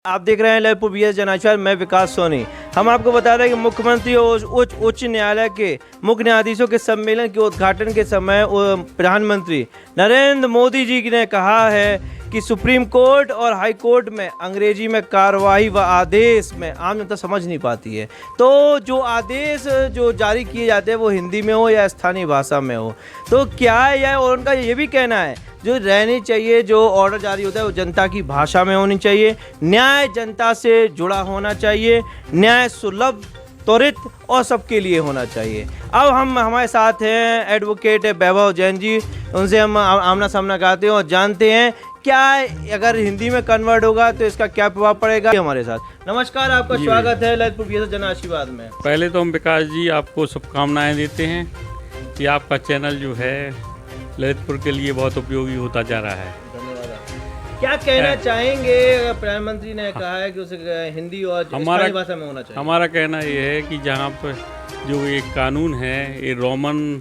आप देख रहे हैं ललितपुर BS जनाचार, मैं विकास सोनी। हम आपको बता दें कि मुख्यमंत्री और उच्च न्यायालय के मुख्य न्यायाधीशों के सम्मेलन के उद्घाटन के समय प्रधानमंत्री नरेंद्र मोदी जी ने कहा है कि सुप्रीम कोर्ट और हाई कोर्ट में अंग्रेजी में कार्रवाई व आदेश में आम जनता समझ नहीं पाती है, तो जो आदेश जो जारी किए जाते हैं वो हिंदी में हो या स्थानीय भाषा में हो, तो क्या है यह। और उनका ये भी कहना है जो रहनी चाहिए, जो ऑर्डर जारी होता है वो जनता की भाषा में होनी चाहिए, न्याय जनता से जुड़ा होना चाहिए, न्याय सुलभ, त्वरित और सबके लिए होना चाहिए। अब हमारे साथ हैं एडवोकेट वैभव जैन जी, उनसे हम आमना सामना करते हैं और जानते हैं क्या अगर हिंदी में कन्वर्ट होगा तो इसका क्या प्रभाव पड़ेगा। हमारे साथ नमस्कार, आपका स्वागत है ललितपुर BS जन आशीर्वाद में। पहले तो हम विकास जी आपको शुभकामनाएं देते हैं कि आपका चैनल जो है ललितपुर के लिए बहुत उपयोगी होता जा रहा है। धन्यवाद। क्या कहना चाहेंगे, प्रधानमंत्री ने कहा है कि उसे हिंदी और स्थानीय भाषा में होना चाहिए। हमारा कहना ये है कि जहाँ पर जो एक कानून है ये रोमन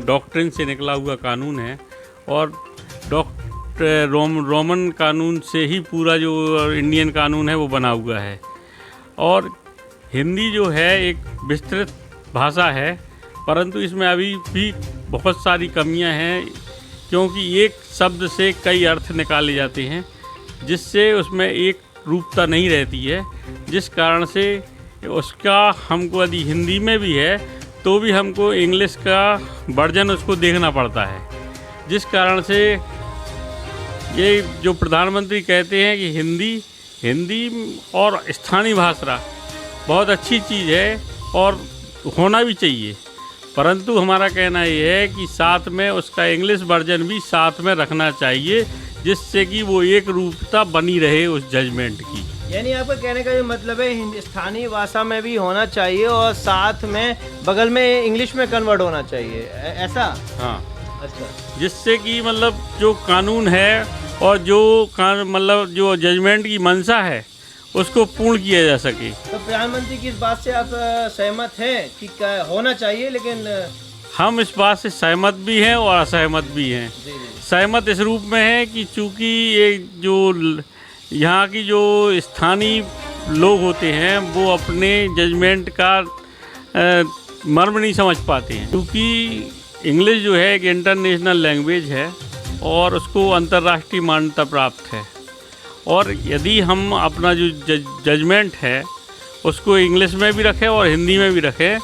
डॉक्ट्रिन से निकला हुआ कानून है और रोमन कानून से ही पूरा जो इंडियन कानून है वो बना हुआ है। और हिंदी जो है एक विस्तृत भाषा है, परंतु इसमें अभी भी बहुत सारी कमियां हैं, क्योंकि एक शब्द से कई अर्थ निकाले जाते हैं, जिससे उसमें एक रूपता नहीं रहती है, जिस कारण से उसका हमको यदि हिंदी में भी है तो भी हमको इंग्लिश का वर्जन उसको देखना पड़ता है, जिस कारण से ये जो प्रधानमंत्री कहते हैं कि हिंदी और स्थानीय भाषा बहुत अच्छी चीज़ है और होना भी चाहिए, परंतु हमारा कहना ये है कि साथ में उसका इंग्लिश वर्जन भी साथ में रखना चाहिए, जिससे कि वो एक रूपता बनी रहे उस जजमेंट की। यानी आपका कहने का जो मतलब है स्थानीय भाषा में भी होना चाहिए और साथ में बगल में इंग्लिश में कन्वर्ट होना चाहिए, ऐसा? हाँ, अच्छा। जिससे कि मतलब जो कानून है और जो मतलब जो जजमेंट की मंशा है उसको पूर्ण किया जा सके। तो प्रधानमंत्री की इस बात से आप सहमत हैं कि होना चाहिए, लेकिन हम इस बात से सहमत भी हैं और असहमत भी हैं। सहमत इस रूप में है कि चूँकि ये जो यहाँ की जो स्थानीय लोग होते हैं वो अपने जजमेंट का मर्म नहीं समझ पाते हैं, क्योंकि इंग्लिश जो है एक इंटरनेशनल लैंग्वेज है और उसको अंतर्राष्ट्रीय मान्यता प्राप्त है, और यदि हम अपना जो जजमेंट है उसको इंग्लिश में भी रखें और हिंदी में भी रखें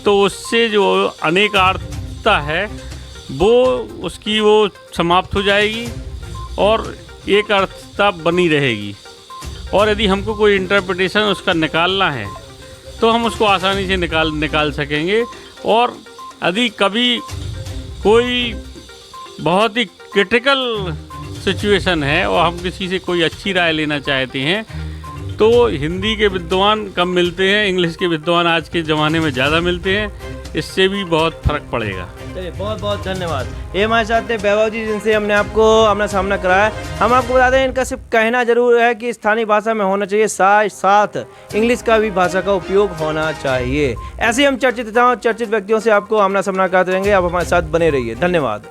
तो उससे जो अनेकार्थता है वो उसकी वो समाप्त हो जाएगी और एक अर्थता बनी रहेगी। और यदि हमको कोई इंटरप्रिटेशन उसका निकालना है तो हम उसको आसानी से निकाल सकेंगे। और यदि कभी कोई बहुत ही क्रिटिकल सिचुएशन है और हम किसी से कोई अच्छी राय लेना चाहते हैं तो हिंदी के विद्वान कम मिलते हैं, इंग्लिश के विद्वान आज के ज़माने में ज़्यादा मिलते हैं, इससे भी बहुत फ़र्क पड़ेगा। चलिए, बहुत बहुत धन्यवाद। ये हमारे साथ थे वैभव जी, जिनसे हमने आपको अपना सामना कराया। हम आपको बता दें इनका सिर्फ कहना जरूर है कि स्थानीय भाषा में होना चाहिए, साथ इंग्लिश का भी भाषा का उपयोग होना चाहिए। ऐसे ही हम चर्चित व्यक्तियों से आपको आमना सामना करते रहेंगे। आप हमारे साथ बने रहिए। धन्यवाद।